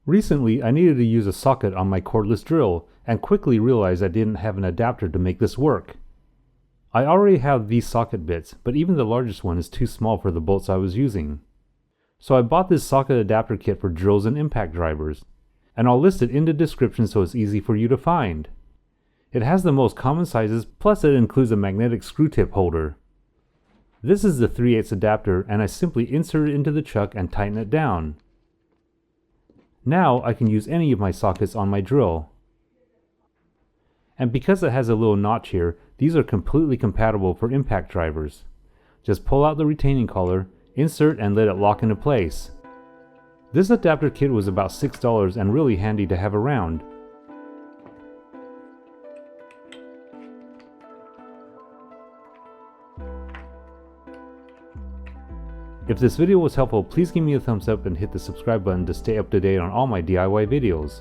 Recently, I needed to use a socket on my cordless drill and quickly realized I didn't have an adapter to make this work. I already have these socket bits, but even the largest one is too small for the bolts I was using. So I bought this socket adapter kit for drills and impact drivers, and I'll list it in the description so it's easy for you to find. It has the most common sizes, plus it includes a magnetic screw tip holder. This is the 3/8 adapter, and I simply insert it into the chuck and tighten it down. Now I can use any of my sockets on my drill. And because it has a little notch here, these are completely compatible for impact drivers. Just pull out the retaining collar, insert and let it lock into place. This adapter kit was about $6 and really handy to have around. If this video was helpful, please give me a thumbs up and hit the subscribe button to stay up to date on all my DIY videos.